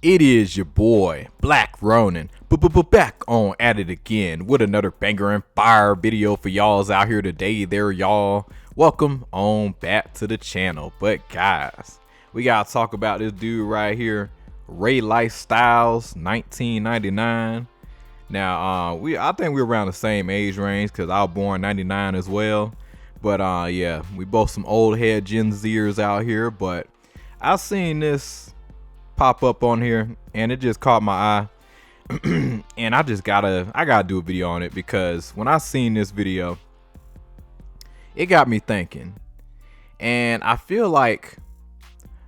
It is your boy, Black Ronin, back on at it again with another banger and fire video for y'all's out here today. There, y'all. Welcome on back to the channel. But guys, we gotta talk about this dude right here, Ray Lifestyles, 1999. Now, I think we're around the same age range because I was born 99 as well. But yeah, we both some old head Gen Zers out here. But I seen this pop up on here and it just caught my eye. And I gotta do a video on it because when I seen this video, it got me thinking. And I feel like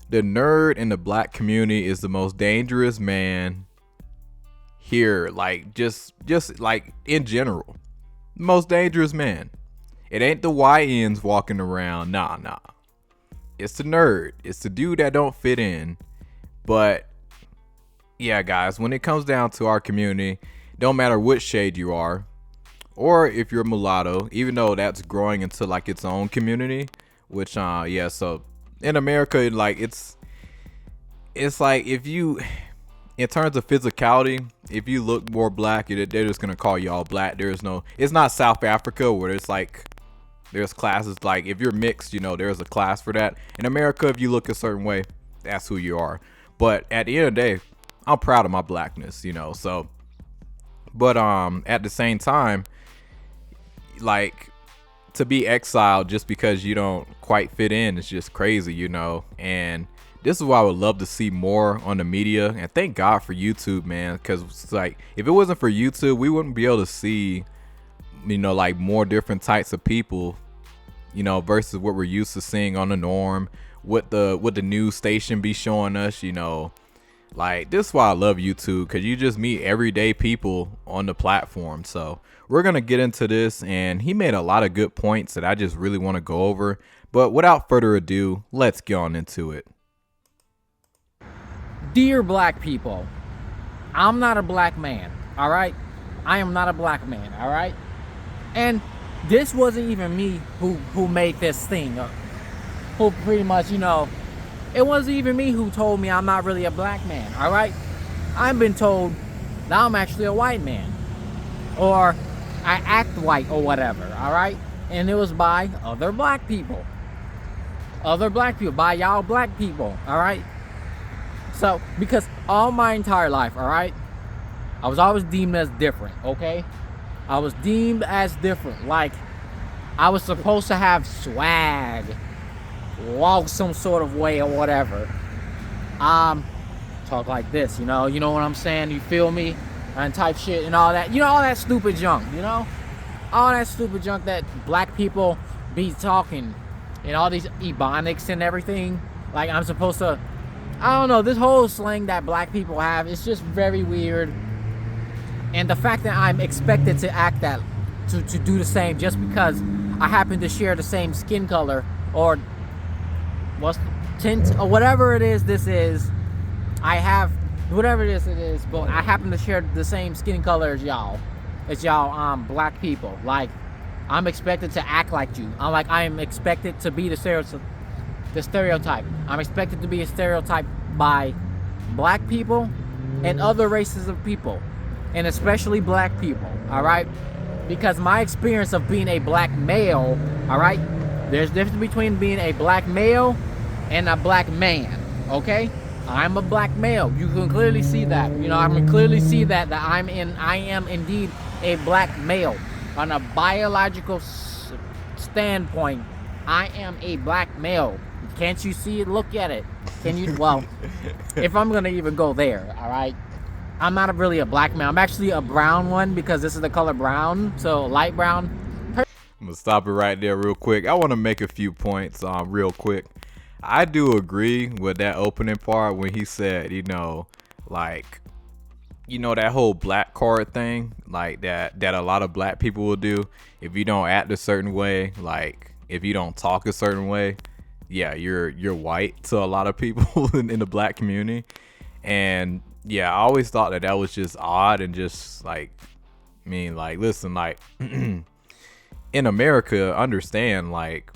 the nerd in the black community is the most dangerous man here, like just like in general. Most dangerous man. It ain't the YNs walking around. Nah. It's the nerd. It's the dude that don't fit in. But yeah, guys, when it comes down to our community, don't matter what shade you are, or if you're mulatto, even though that's growing into like its own community, which yeah, so in America, like it's like if you, in terms of physicality, if you look more black, they're just gonna call you all black. It's not South Africa where it's like there's classes. Like if you're mixed, you know, there's a class for that. In America, if you look a certain way, that's who you are. But at the end of the day, I'm proud of my blackness, you know. So, but at the same time, like, to be exiled just because you don't quite fit in is just crazy, you know. And this is why I would love to see more on the media. And thank God for YouTube, man, because it's like if it wasn't for YouTube, we wouldn't be able to see, you know, like more different types of people, you know, versus what we're used to seeing on the norm. What the news station be showing us, you know. Like, this is why I love YouTube, because you just meet everyday people on the platform. So we're gonna get into this, and he made a lot of good points that I just really want to go over. But without further ado, let's get on into it. Dear black people, I'm not a black man, all right? I am not a black man, all right? And this wasn't even me who made this thing up. Who pretty much, you know, it wasn't even me who told me I'm not really a black man, all right? I've been told that I'm actually a white man, or I act white or whatever, all right? And it was by other black people, by y'all black people, all right? So, because all my entire life, all right, I was always deemed as different, okay? I was deemed as different, like I was supposed to have swag, walk some sort of way or whatever, talk like this, you know what I'm saying, you feel me, and type shit and all that, you know, all that stupid junk, you know, all that stupid junk that black people be talking, and all these ebonics and everything. Like, I'm supposed to, I don't know, this whole slang that black people have, it's just very weird. And the fact that I'm expected to act that, to do the same just because I happen to share the same skin color, or what's tint, or whatever it is this is, I have whatever it is, but I happen to share the same skin color as y'all, black people. Like, I'm expected to act like you. I am expected to be the stereotype. I'm expected to be a stereotype by black people and other races of people, and especially black people, all right? Because my experience of being a black male, all right, there's a difference between being a black male and a black man, okay? I'm a black male. You can clearly see that. You know, I can clearly see that I am indeed a black male. On a biological standpoint, I am a black male. Can't you see it? Look at it. Can you? Well, if I'm gonna even go there, all right, I'm not really a black man. I'm actually a brown one because this is the color brown, so light brown. I'm gonna stop it right there real quick. I want to make a few points real quick. I do agree with that opening part when he said, you know, like, you know, that whole black card thing, like that a lot of black people will do. If you don't act a certain way, like if you don't talk a certain way, yeah, you're white to a lot of people in the black community. And yeah, I always thought that was just odd, and just like, I mean, like, listen, like in America, understand, like,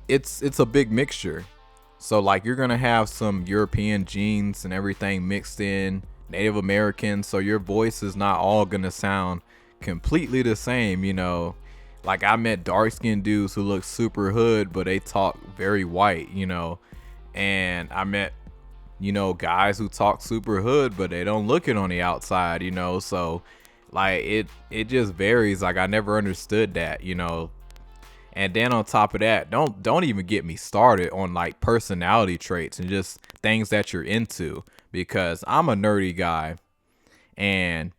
it's a big mixture. So like you're gonna have some European genes and everything mixed in, Native American, so your voice is not all gonna sound completely the same, you know. Like I met dark skinned dudes who look super hood, but they talk very white, you know. And I met, you know, guys who talk super hood, but they don't look it on the outside, you know. So like it just varies. Like I never understood that, you know. And then on top of that, don't even get me started on like personality traits and just things that you're into, because I'm a nerdy guy. And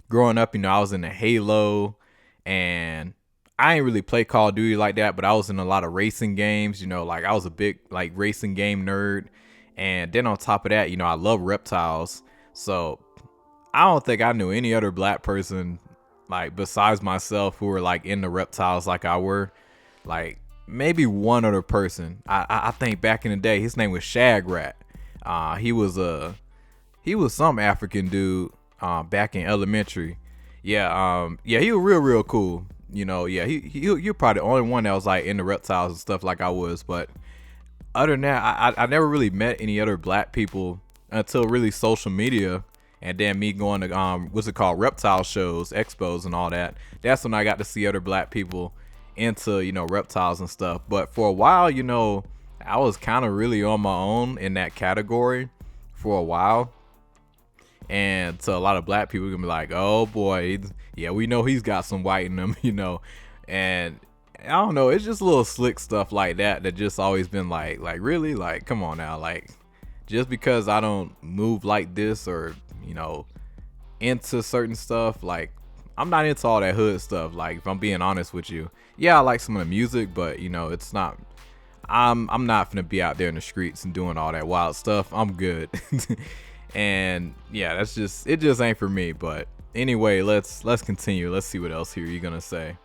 growing up, you know, I was into Halo, and I ain't really play Call of Duty like that, but I was in a lot of racing games, you know, like I was a big like racing game nerd. And then on top of that, you know, I love reptiles. So I don't think I knew any other black person like besides myself who were like into reptiles like I were. Like maybe one other person. I think back in the day, his name was Shagrat. He was some African dude back in elementary. Yeah, he was real cool. You know, yeah, you're probably the only one that was like into reptiles and stuff like I was. But other than that, I never really met any other black people until really social media. And then me going to what's it called, reptile shows, expos and all that. That's when I got to see other black people into, you know, reptiles and stuff. But for a while, you know, I was kind of really on my own in that category for a while. And so a lot of black people gonna be like, oh boy, yeah, we know he's got some white in him, you know. And I don't know, it's just little slick stuff like that just always been like really, like, come on now, like, just because I don't move like this or, you know, into certain stuff, like I'm not into all that hood stuff. Like if I'm being honest with you, yeah, I like some of the music, but you know, it's not. I'm not gonna be out there in the streets and doing all that wild stuff. I'm good. And yeah, it just ain't for me. But anyway, let's continue. Let's see what else here you're gonna say.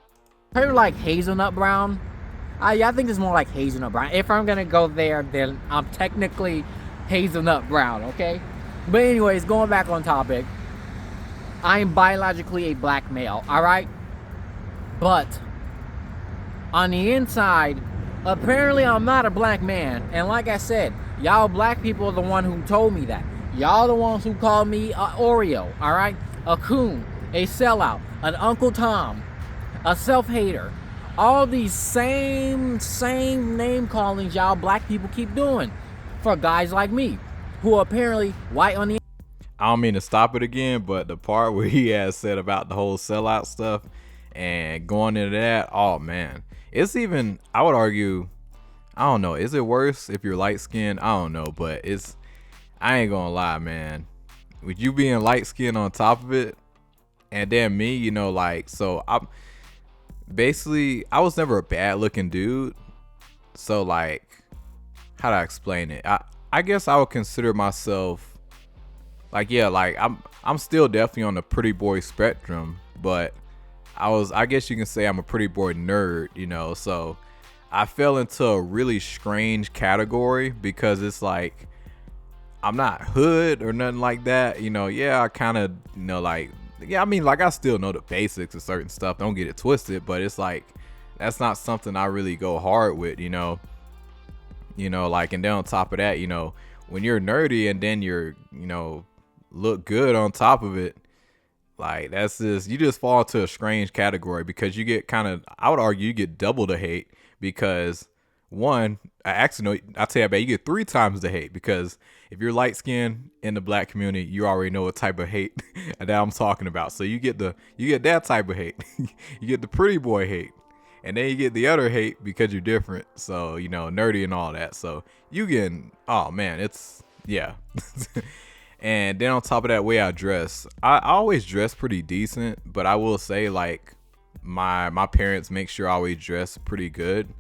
Heard like hazelnut brown. I think it's more like hazelnut brown. If I'm gonna go there, then I'm technically hazelnut brown, okay? But anyways, going back on topic, I am biologically a black male, alright? But on the inside, apparently I'm not a black man. And like I said, y'all black people are the one who told me that. Y'all the ones who called me a Oreo, alright? A coon, a sellout, an Uncle Tom, a self-hater. All these same name callings y'all black people keep doing for guys like me, who are apparently white on the. I don't mean to stop it again, but the part where he has said about the whole sellout stuff and going into that, oh man, it's even, I would argue, I don't know, is it worse if you're light skinned? I don't know, but I ain't gonna lie, man, with you being light skinned on top of it, and then me, you know, like, so I was never a bad looking dude, so like, how do I explain it? I guess I would consider myself like, yeah, like I'm still definitely on the pretty boy spectrum, but I guess you can say I'm a pretty boy nerd, you know. So I fell into a really strange category because it's like I'm not hood or nothing like that, you know. Yeah, I kind of, you know, like, yeah, I mean, like, I still know the basics of certain stuff, don't get it twisted, but it's like that's not something I really go hard with, you know, like. And then on top of that, you know, when you're nerdy and then you're, you know, look good on top of it, like, that's just, you just fall into a strange category because you get kind of, I would argue you get double the hate because one, I actually know, I'll tell you about, you get 3 times the hate because if you're light skinned in the black community, you already know what type of hate that I'm talking about. So you get that type of hate. You get the pretty boy hate, and then you get the other hate because you're different. So, you know, nerdy and all that. So you getting, oh man, it's, yeah. And then on top of that, way I dress, I always dress pretty decent, but I will say, like, my parents make sure I always dress pretty good.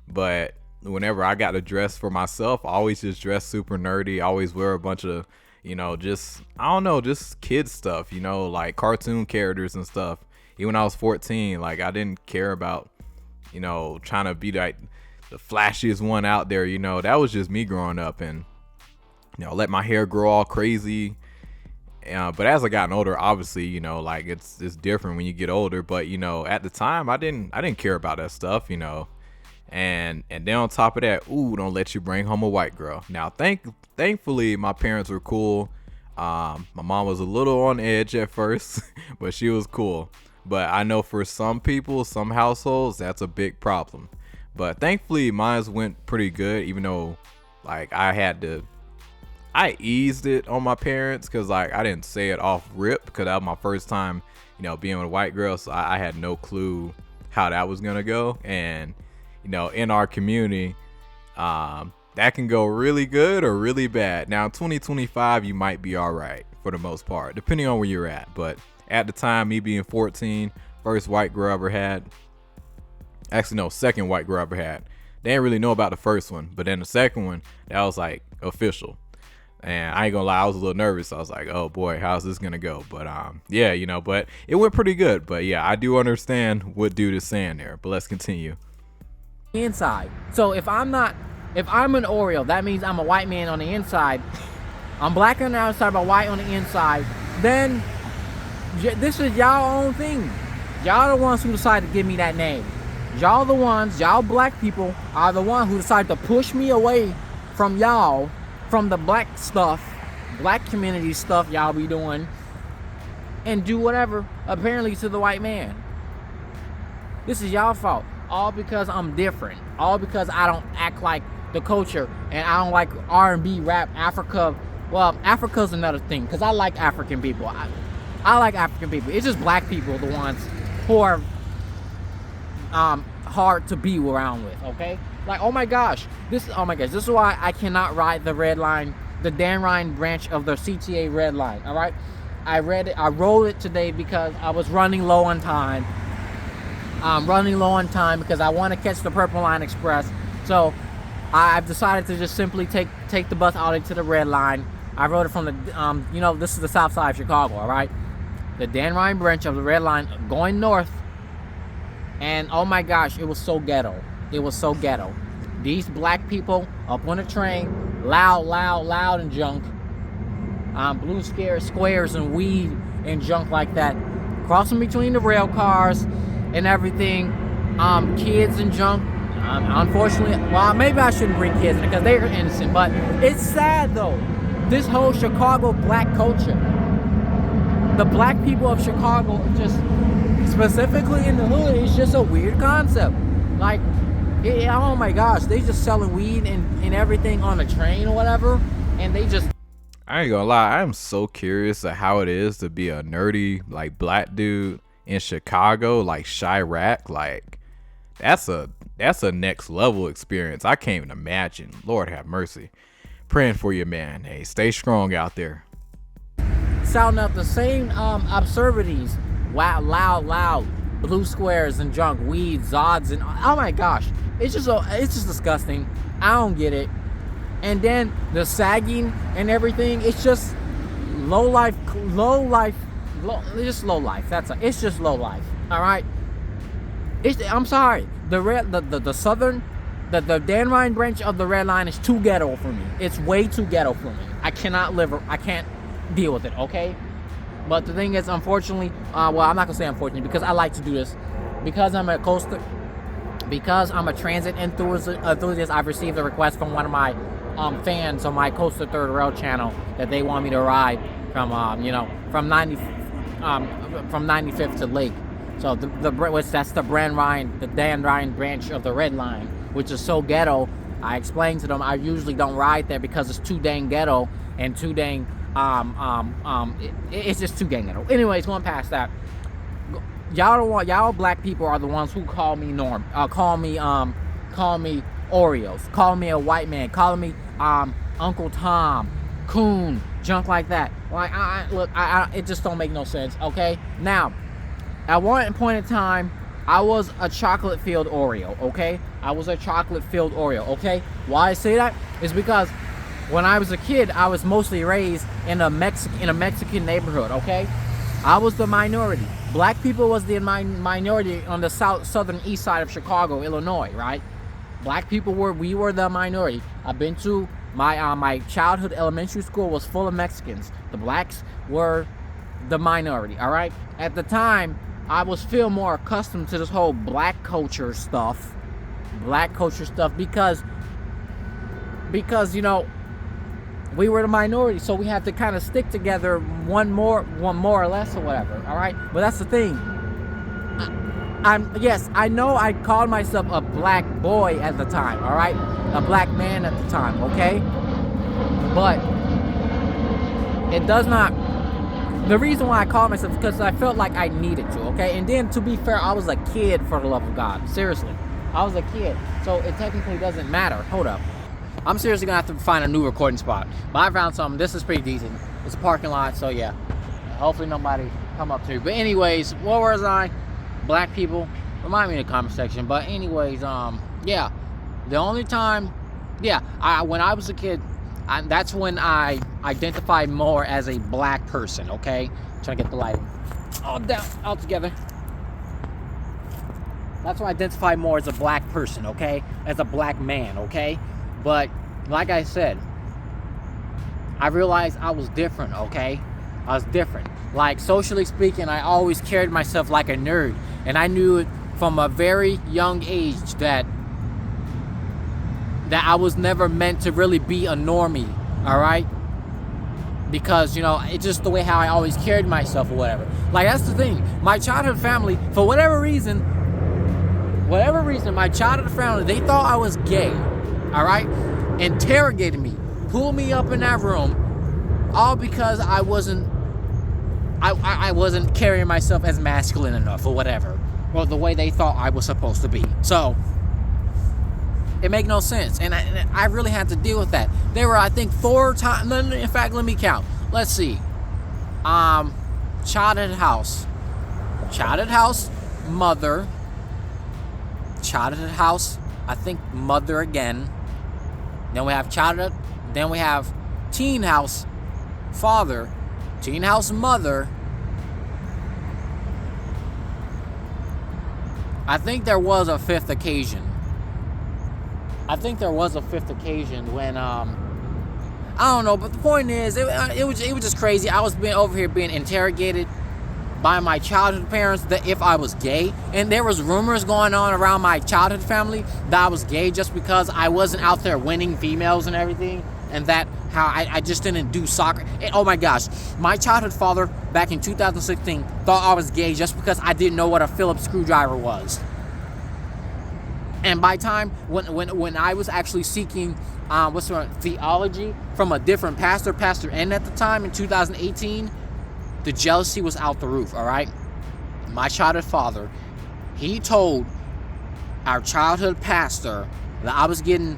But whenever I got to dress for myself, I always just dress super nerdy. I always wear a bunch of, you know, just, I don't know, just kid stuff, you know, like cartoon characters and stuff. Even when I was 14, like, I didn't care about, you know, trying to be like the flashiest one out there, you know. That was just me growing up, and, you know, let my hair grow all crazy. But as I gotten older, obviously, you know, like, it's different when you get older. But, you know, at the time, I didn't care about that stuff, you know. And then on top of that, ooh, don't let you bring home a white girl. Now, thankfully, my parents were cool. My mom was a little on edge at first, but she was cool. But I know for some people, some households, that's a big problem. But thankfully, mine went pretty good, even though, like, I eased it on my parents because, like, I didn't say it off rip because that was my first time, being with a white girl. So I had no clue how that was going to go. And, in our community, that can go really good or really bad. Now, 2025, you might be all right for the most part, depending on where you're at. But at the time, me being 14, first white girl I ever had. Actually, no, second white girl I ever had. They didn't really know about the first one. But then the second one, that was like official. And I ain't gonna lie, I was a little nervous. I was like, oh boy, how's this gonna go? But yeah, but it went pretty good. But yeah, I do understand what dude is saying there. But let's continue. Inside. So if I'm an Oreo, that means I'm a white man on the inside. I'm black on the outside, but white on the inside. Then this is y'all own thing. Y'all the ones who decided to give me that name. Y'all black people are the ones who decided to push me away from y'all, from the black community stuff y'all be doing, and do whatever, apparently, to the white man. This is y'all fault. All because I'm different. All because I don't act like the culture, and I don't like R&B, rap, Africa. Well, Africa's another thing, because I like African people. I like African people. It's just black people, the ones who are hard to be around with, okay? Like, oh my gosh, this is why I cannot ride the red line, the Dan Ryan branch of the CTA red line, all right? I rolled it today because I was running low on time. Because I want to catch the Purple Line Express. So I've decided to just simply take the bus out into the red line. I rode it from the, this is the south side of Chicago, all right? The Dan Ryan branch of the red line going north. And oh my gosh, it was so ghetto. It was so ghetto. These black people up on the train, loud and junk. Blue squares and weed and junk like that. Crossing between the rail cars and everything. Kids and junk. Unfortunately, well, maybe I shouldn't bring kids in because they're innocent, but it's sad though. This whole Chicago black culture. The black people of Chicago, just specifically in the hood, it's just a weird concept. Like, oh my gosh, they just selling weed and everything on a train or whatever, and they just... I ain't gonna lie, I'm so curious of how it is to be a nerdy, like, black dude in Chicago, like Chirac. Like, that's a next level experience. I can't even imagine. Lord have mercy. Praying for you, man. Hey, stay strong out there. Sounding out the same absurdities. Wow, loud blue squares and junk, weed, zods, and oh my gosh, it's just disgusting. I don't get it. And then the sagging and everything, it's just low life. Just low life. It's just low life. All right. I'm sorry. The southern, the Dan Ryan branch of the red line is too ghetto for me. It's way too ghetto for me. I can't deal with it. Okay. But the thing is, unfortunately, well, I'm not gonna say unfortunately because I like to do this. Because I'm a transit enthusiast, I've received a request from one of my fans on my Coaster Third Rail channel that they want me to ride from 95th to Lake. So that's the Dan Ryan branch of the red line, which is so ghetto. I explained to them I usually don't ride there because it's too dang ghetto and too dang it's just too dang ghetto. Anyways, going past that, y'all black people are the ones who call me call me Oreos, call me a white man, call me Uncle Tom, coon, junk like that. Like, it just don't make no sense. Okay, now at one point in time, I was a chocolate-filled Oreo. Okay, I was a chocolate-filled Oreo. Okay, why I say that is because when I was a kid, I was mostly raised in a Mexican neighborhood. Okay, I was the minority. Black people was the minority on the southern east side of Chicago, Illinois. Right? Black people we were the minority. I've been to my childhood elementary school was full of Mexicans. The blacks were the minority. All right. At the time, I was feel more accustomed to this whole black culture stuff black culture stuff because you know, we were the minority, so we have to kind of stick together, one more or less or whatever. All right, but that's the thing. Yes, I know I called myself a black boy at the time. All right, a black man at the time. Okay, but it does not. The reason why I called myself is because I felt like I needed to. Okay, and then to be fair, I was a kid, for the love of God. Seriously, I was a kid, so it technically doesn't matter. Hold up. I'm seriously gonna have to find a new recording spot. But I found something. This is pretty decent. It's a parking lot, so yeah. Hopefully nobody come up to me. But anyways, what was I? Black people, remind me in the comment section. But anyways, yeah. The only time, when I was a kid, that's when I identified more as a black person. Okay, trying to get the lighting all together. That's when I identified more as a black person. Okay, as a black man. Okay. But like I said, I realized I was different, okay? I was different. Like, socially speaking, I always carried myself like a nerd. And I knew it from a very young age that I was never meant to really be a normie, all right? Because, you know, it's just the way how I always carried myself or whatever. Like, that's the thing. My childhood family, for whatever reason, my childhood family, they thought I was gay. All right, interrogated me, pulled me up in that room, all because I wasn't carrying myself as masculine enough or whatever, or the way they thought I was supposed to be. So it made no sense, and I really had to deal with that. There were, I think, 4 times. In fact, let me count. Let's see. Childhood house, mother, childhood house. I think mother again. Then we have childhood. Then we have teen house, father, teen house, mother. I think there was a fifth occasion. When I don't know, but the point is, it was just crazy. I was being interrogated by my childhood parents that if I was gay, and there was rumors going on around my childhood family that I was gay just because I wasn't out there winning females and everything, and that how I just didn't do soccer. And, oh my gosh, my childhood father back in 2016 thought I was gay just because I didn't know what a Phillips screwdriver was. And by time when I was actually seeking theology from a different Pastor N at the time in 2018, the jealousy was out the roof, all right? My childhood father, he told our childhood pastor that I was getting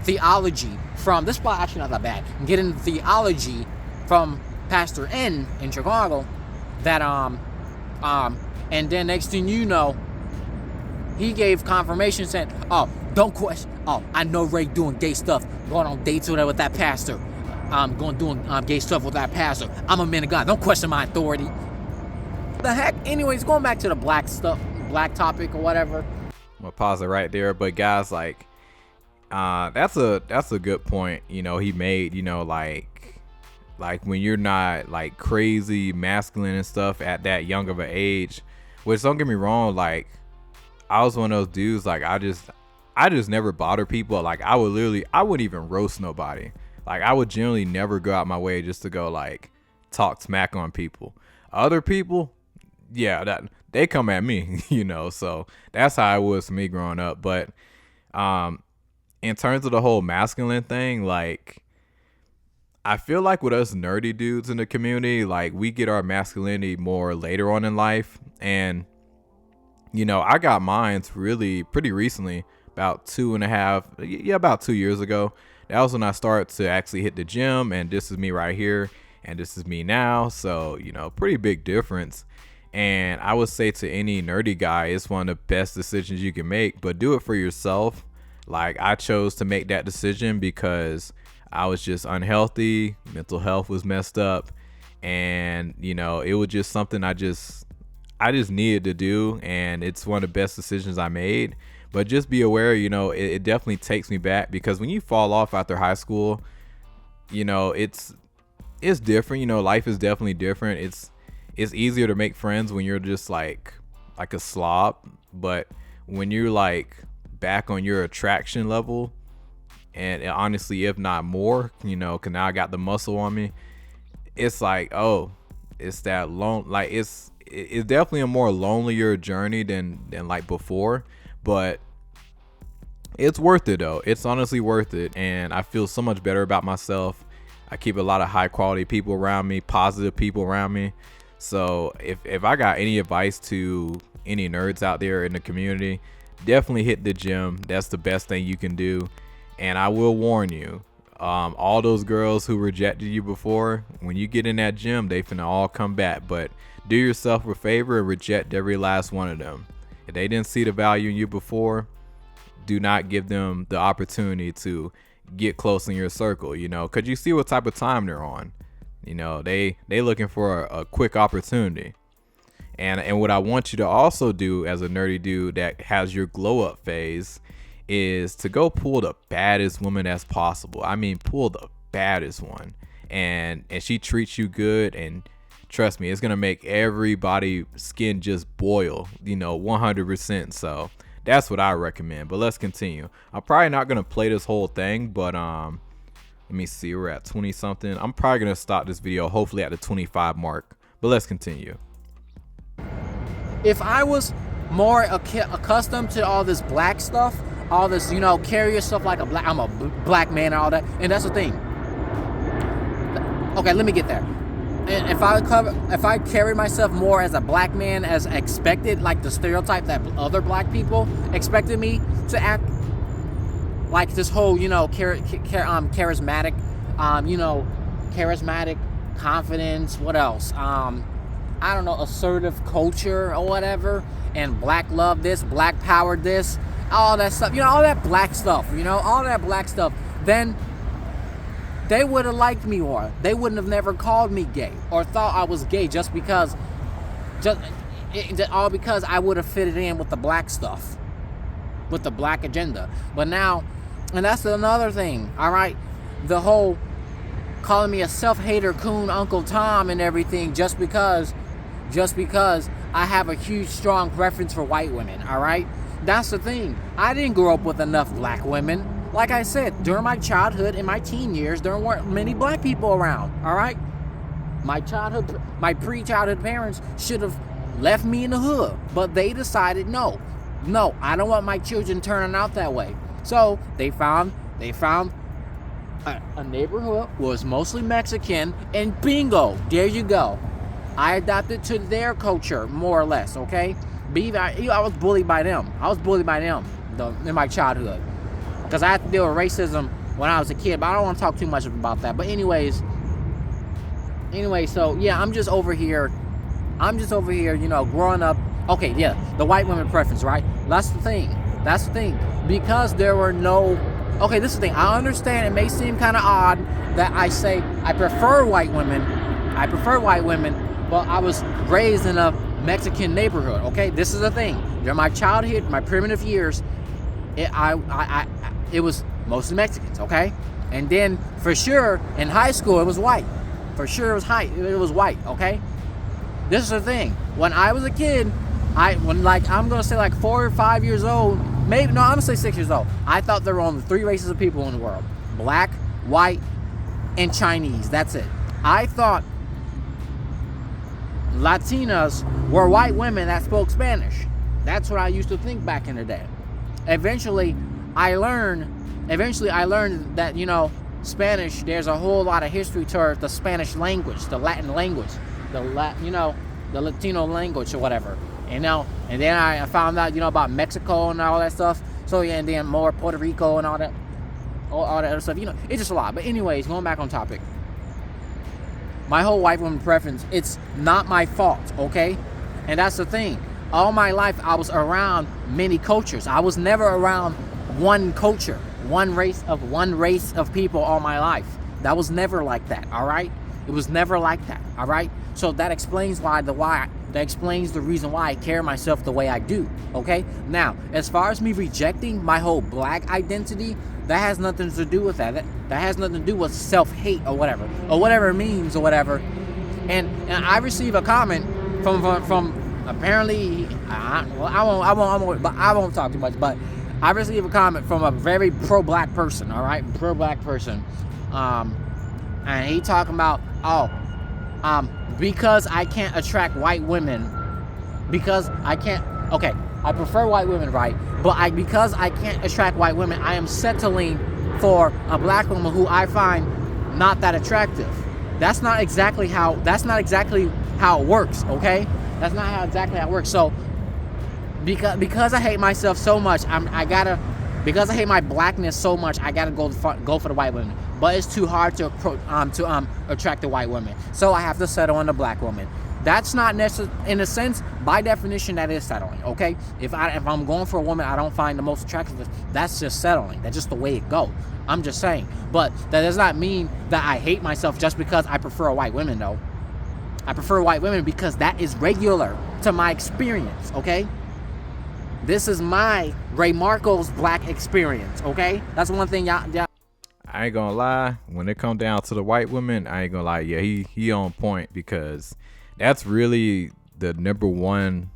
theology from, this is actually not that bad, I'm getting theology from Pastor N in Chicago, that, and then next thing you know, he gave confirmation saying, oh, don't question, oh, I know Ray doing gay stuff, going on dates with that pastor. I'm doing gay stuff with that pastor. I'm a man of God. Don't question my authority. The heck? Anyways, going back to the black topic or whatever. I'm gonna pause it right there. But guys, like, that's a good point. You know, he made. You know, like when you're not like crazy masculine and stuff at that young of an age. Which, don't get me wrong, like I was one of those dudes. Like I just never bother people. Like I wouldn't even roast nobody. Like, I would generally never go out my way just to go, like, talk smack on people. Other people, yeah, that they come at me, you know. So that's how it was for me growing up. But in terms of the whole masculine thing, like, I feel like with us nerdy dudes in the community, like, we get our masculinity more later on in life. And, you know, I got mines really pretty recently, about 2 years ago. That was when I started to actually hit the gym, and this is me right here, and this is me now. So, you know, pretty big difference. And I would say to any nerdy guy, it's one of the best decisions you can make, but do it for yourself. Like, I chose to make that decision because I was just unhealthy, mental health was messed up, and, you know, it was just something I just needed to do, and it's one of the best decisions I made. But just be aware, you know, it definitely takes me back, because when you fall off after high school, you know, it's different. You know, life is definitely different. It's easier to make friends when you're just like a slob. But when you're like back on your attraction level, and honestly, if not more, because now I got the muscle on me. It's like, oh, it's that like it's definitely a more lonelier journey than like before, but it's worth it though. It's honestly worth it, and I feel so much better about myself. I keep a lot of high quality people around me, positive people around me. So if I got any advice to any nerds out there in the community, definitely hit the gym. That's the best thing you can do. And I will warn you, all those girls who rejected you before, when you get in that gym, they finna all come back. But do yourself a favor and reject every last one of them. If they didn't see the value in you before, do not give them the opportunity to get close in your circle, because you see what type of time they're on. They looking for a quick opportunity. And what I want you to also do as a nerdy dude that has your glow up phase is to go pull the baddest woman as possible. I mean, pull the baddest one, and she treats you good, and trust me, it's gonna make everybody's skin just boil, 100%. So that's what I recommend. But let's continue. I'm probably not gonna play this whole thing, but let me see, we're at 20 something. I'm probably gonna stop this video hopefully at the 25 mark, but let's continue. If I was more accustomed to all this black stuff, all this, carry yourself like I'm a black man and all that, and that's the thing. Okay, let me get there. And if I carry myself more as a black man as expected, like the stereotype that other black people expected me to act, like this whole, charismatic, charismatic confidence, what else? I don't know, assertive culture or whatever, and black love this, black power this, all that stuff, all that black stuff, all that black stuff, then they would have liked me more. They wouldn't have never called me gay or thought I was gay just because I would have fitted in with the black stuff, with the black agenda. But now, and that's another thing, all right, the whole calling me a self-hater coon Uncle Tom and everything just because I have a huge strong preference for white women, all right? That's the thing. I didn't grow up with enough black women. Like I said, during my childhood and my teen years, there weren't many black people around, all right? My pre-childhood parents should have left me in the hood, but they decided, no, I don't want my children turning out that way. So they found a neighborhood was mostly Mexican, and bingo, there you go. I adapted to their culture, more or less, okay? I was bullied by them. In my childhood. Because I had to deal with racism when I was a kid, but I don't want to talk too much about that. But anyway, so yeah, I'm just over here, growing up. Okay, yeah, the white women preference, right? That's the thing. Because there were no... Okay, this is the thing. I understand it may seem kind of odd that I say I prefer white women, but I was raised in a Mexican neighborhood, okay? This is the thing. During my childhood, my primitive years, it was mostly Mexicans, okay? And then, for sure, in high school, it was white. For sure, it was white, okay? This is the thing. When I was a kid, I'm going to say like 4 or 5 years old, I'm going to say 6 years old. I thought there were only 3 races of people in the world. Black, white, and Chinese. That's it. I thought Latinas were white women that spoke Spanish. That's what I used to think back in the day. Eventually I learned that, Spanish, there's a whole lot of history to the Spanish language, the Latin language, the Latino language or whatever. And then I found out, about Mexico and all that stuff. So yeah, and then more Puerto Rico and all that other stuff. It's just a lot. But anyways, going back on topic. My whole white woman preference, it's not my fault, okay? And that's the thing. All my life, I was around many cultures. I was never around one culture, one race of people all my life. That was never like that, all right? It was never like that, all right? So that explains the reason why I carry myself the way I do, okay? Now, as far as me rejecting my whole black identity, that has nothing to do with that. That has nothing to do with self-hate or whatever it means or whatever. And I received a comment from apparently, I won't talk too much, but I received a comment from a very pro-black person, all right, pro-black person, and he talking about, because I can't attract white women, because I can't, okay, I prefer white women, right, but because I can't attract white women, I am settling for a black woman who I find not that attractive. That's not exactly how it works, okay? That's not exactly how it works. So, because I hate myself so much, because I hate my blackness so much, I gotta go for the white women. But it's too hard to attract the white women, so I have to settle on the black woman. That's not necessary, in a sense, by definition, that is settling, okay? If I'm going for a woman I don't find the most attractive, that's just settling. That's just the way it goes. I'm just saying. But that does not mean that I hate myself just because I prefer white women, though. I prefer white women because that is regular to my experience, okay? This is my Ray Marco's black experience, okay? That's one thing y'all. I ain't gonna lie, when it come down to the white women, I ain't gonna lie, yeah, he on point, because that's really the number one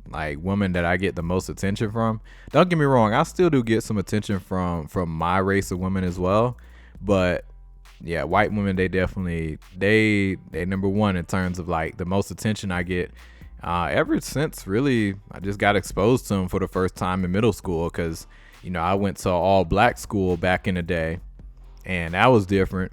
like woman that I get the most attention from. Don't get me wrong, I still do get some attention from my race of women as well, but yeah, white women, they definitely they number one in terms of like the most attention I get. Ever since really I just got exposed to them for the first time in middle school, because you know I went to all black school back in the day, and that was different,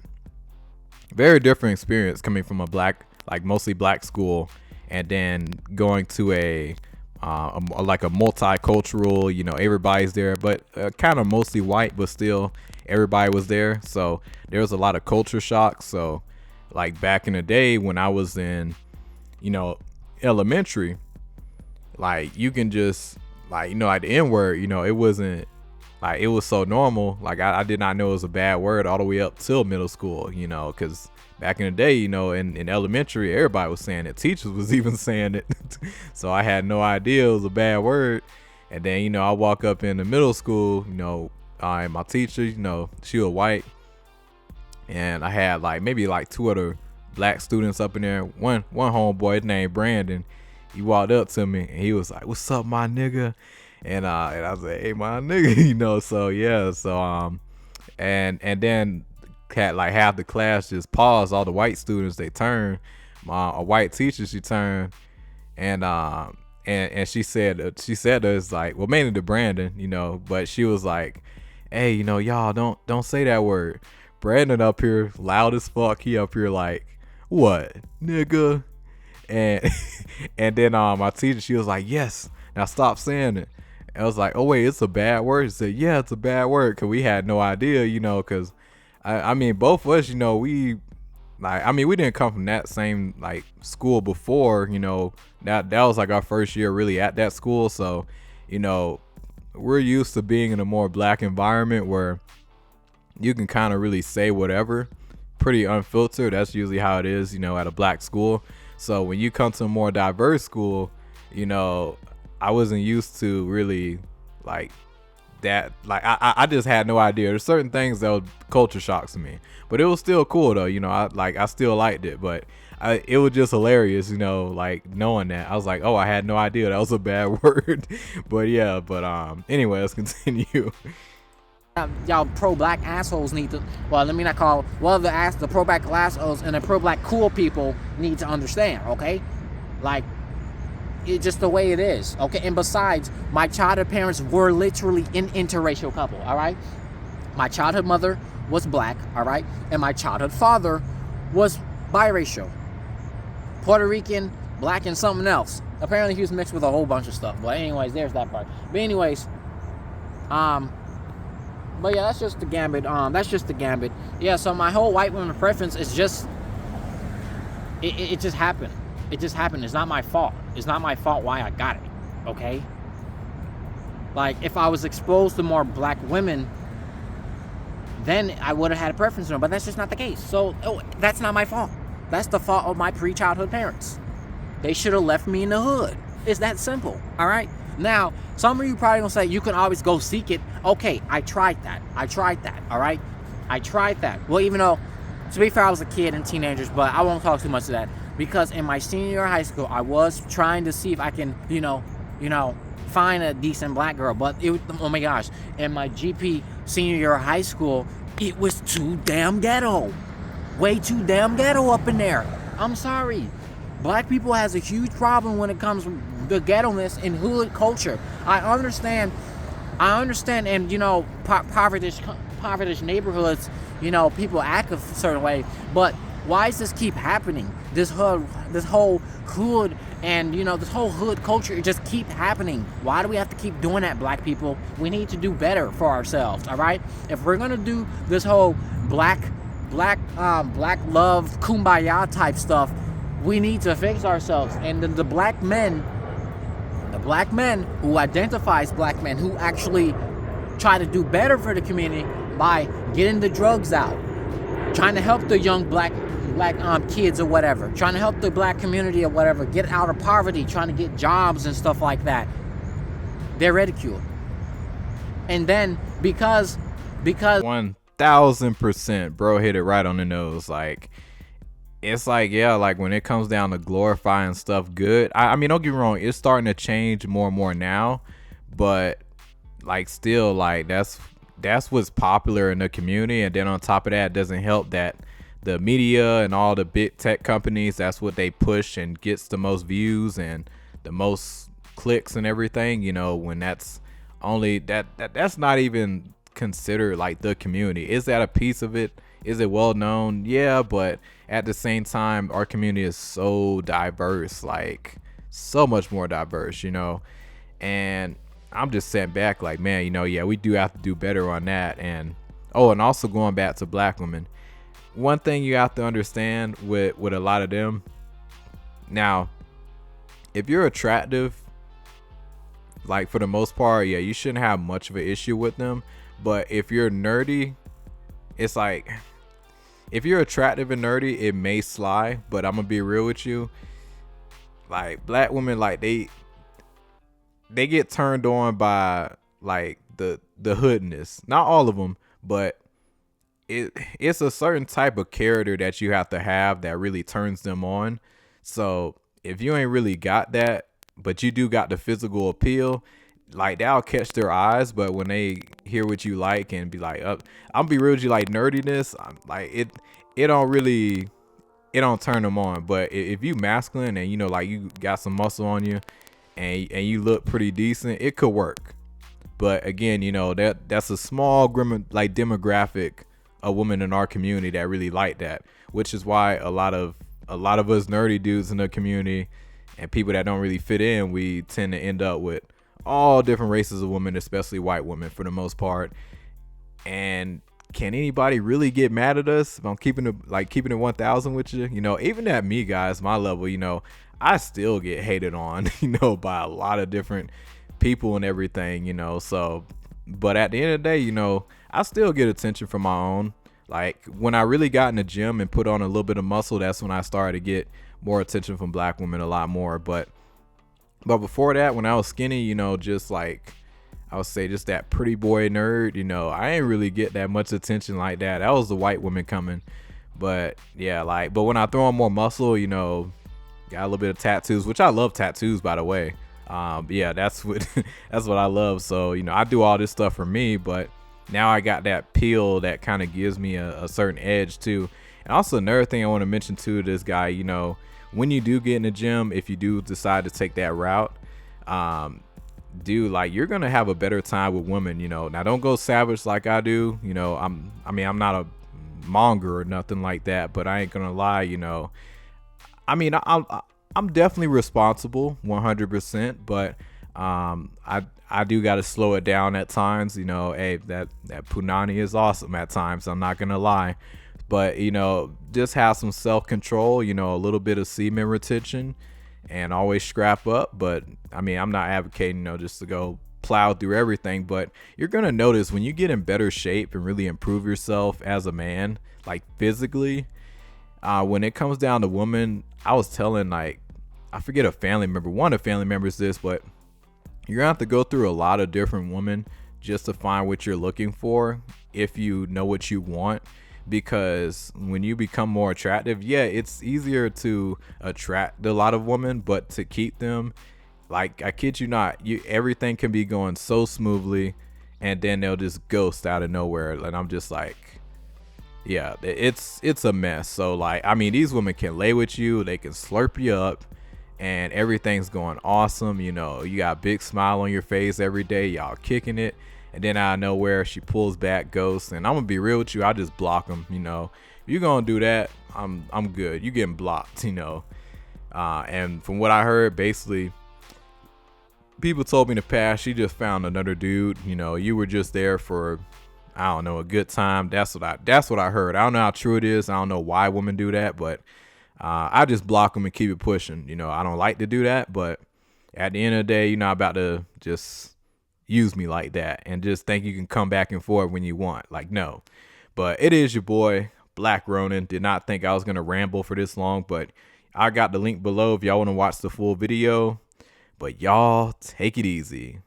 very different experience coming from a black, like mostly black school, and then going to a like a multicultural, you know, everybody's there, but kind of mostly white, but still everybody was there, so there was a lot of culture shock. So like back in the day when I was in, you know, elementary, like you can just like, you know, like the N-word, you know, it wasn't like, it was so normal, like I did not know it was a bad word all the way up till middle school, you know, because back in the day, you know, in elementary, everybody was saying it. Teachers was even saying it. So I had no idea it was a bad word. And then, you know, I walk up in the middle school, you know, and my teacher, you know, she was white. And I had like maybe like two other black students up in there. One homeboy named Brandon. He walked up to me and he was like, "What's up, my nigga?" And I was like, "Hey, my nigga," you know. So yeah, so and then had like half the class just paused. All the white students, they turned. A white teacher, she turned, and she said to us, like, well, mainly to Brandon, you know, but she was like, "Hey, you know, y'all don't say that word." Brandon up here loud as fuck. He up here like, "What, nigga?" And and then my teacher, she was like, "Yes, now stop saying it." I was like, "Oh wait, it's a bad word." She said, "Yeah, it's a bad word," because we had no idea, you know, because I mean, both of us, you know, we didn't come from that same like school before, you know, that was like our first year really at that school. So, you know, we're used to being in a more black environment where you can kind of really say whatever, pretty unfiltered. That's usually how it is, you know, at a black school. So when you come to a more diverse school, you know, I wasn't used to really like that. Like I just had no idea. There's certain things that were culture shocks to me, but it was still cool though, you know. I still liked it, but it was just hilarious, you know, like knowing that. I was like, oh, I had no idea that was a bad word. But yeah, but anyway, let's continue. Y'all pro-black assholes need to, well, let me not call, well, the pro-black assholes and the pro-black cool people need to understand, okay? Like, it's just the way it is, okay? And besides, my childhood parents were literally an interracial couple, all right? My childhood mother was black, all right? And my childhood father was biracial. Puerto Rican, black, and something else. Apparently he was mixed with a whole bunch of stuff. But anyways, there's that part. But anyways, but yeah, that's just the gambit. Yeah, so my whole white woman preference is just, it just happened. It just happened. It's not my fault. It's not my fault why I got it, okay? Like, if I was exposed to more black women, then I would have had a preference for them, but that's just not the case. So, that's not my fault. That's the fault of my pre-childhood parents. They should have left me in the hood. It's that simple, all right? Now, some of you probably gonna say, you can always go seek it. Okay, I tried that, all right? I tried that. Well, even though, to be fair, I was a kid and teenagers, but I won't talk too much of that. Because in my senior year of high school, I was trying to see if I can, you know, find a decent black girl. But oh my gosh, in my GP senior year of high school, it was too damn ghetto. Way too damn ghetto up in there. I'm sorry. Black people has a huge problem when it comes to the ghetto-ness in hood culture. I understand, and poverty neighborhoods, people act a certain way, but why does this keep happening? This whole hood, and this whole hood culture, it just keep happening. Why do we have to keep doing that, black people? We need to do better for ourselves, all right? If we're gonna do this whole black love kumbaya type stuff, we need to fix ourselves. And the black men who identifies black men, who actually try to do better for the community by getting the drugs out, trying to help the young black kids or whatever, trying to help the black community or whatever get out of poverty, trying to get jobs and stuff like that, they're ridiculed. And then because 1000%, bro, hit it right on the nose. Like, it's like, yeah, like when it comes down to glorifying stuff good, I mean, don't get me wrong, it's starting to change more and more now, but like still, like that's what's popular in the community. And then on top of that, it doesn't help that the media and all the big tech companies, that's what they push and gets the most views and the most clicks and everything, when that's only that's not even considered like the community. Is that a piece of it? Is it well known? Yeah, but at the same time, our community is so diverse, like so much more diverse, and I'm just sitting back like, man, yeah, we do have to do better on that. And also going back to black women, one thing you have to understand with a lot of them, now, if you're attractive, like for the most part, yeah, you shouldn't have much of an issue with them. But if you're nerdy, it's like, if you're attractive and nerdy, it may slide. But I'm gonna be real with you, like black women, like they get turned on by like the hoodness. Not all of them, but it's a certain type of character that you have to have that really turns them on. So if you ain't really got that, but you do got the physical appeal, like that'll catch their eyes. But when they hear what you like and be like, I'm be real with you, like nerdiness, like it don't turn them on. But if you masculine and like you got some muscle on you and you look pretty decent, it could work. But again, that's a small demographic of women in our community that really like that, which is why a lot of us nerdy dudes in the community and people that don't really fit in, we tend to end up with all different races of women, especially white women for the most part. And can anybody really get mad at us if I'm keeping it 1000 with you? Even at me, guys, my level, I still get hated on, by a lot of different people and everything, so, but at the end of the day, I still get attention from my own. Like when I really got in the gym and put on a little bit of muscle, that's when I started to get more attention from black women, a lot more. But before that, when I was skinny, just like, I would say just that pretty boy nerd, I ain't really get that much attention like that. That was the white women coming. But yeah, but when I throw on more muscle, got a little bit of tattoos, which I love tattoos, by the way. Yeah, that's what I love. So, I do all this stuff for me, but now I got that peel that kind of gives me a certain edge too. And also another thing I want to mention too, this guy, when you do get in the gym, if you do decide to take that route, you're gonna have a better time with women. Now don't go savage like I do. I'm not a monger or nothing like that, but I ain't gonna lie. I'm definitely responsible 100%, but I do got to slow it down at times. Hey, that punani is awesome at times, I'm not gonna lie. But just have some self-control, a little bit of semen retention, and always scrap up. But I'm not advocating just to go plow through everything, but you're gonna notice when you get in better shape and really improve yourself as a man, like physically, when it comes down to women, I was telling, I forget one of the family members this, but you're gonna have to go through a lot of different women just to find what you're looking for, if you know what you want. Because when you become more attractive, yeah, it's easier to attract a lot of women, but to keep them, Like, I kid you not, everything can be going so smoothly, and then they'll just ghost out of nowhere, and I'm just like, yeah, it's a mess. So like, I mean, these women can lay with you, they can slurp you up, and everything's going awesome. You know, you got a big smile on your face every day, y'all kicking it, and then out of nowhere she pulls back, ghosts, and I'm gonna be real with you, I just block them. You know, if you're gonna do that, I'm good. You getting blocked, you know. And from what I heard, basically, people told me in the past she just found another dude. You know, you were just there for, I don't know, a good time. That's what I heard. I don't know how true it is. I don't know why women do that, but I just block them and keep it pushing. You know, I don't like to do that, but at the end of the day, you're not about to just use me like that and just think you can come back and forth when you want. Like, no. But it is your boy, Black Ronin. Did not think I was going to ramble for this long, but I got the link below if y'all want to watch the full video. But y'all, take it easy.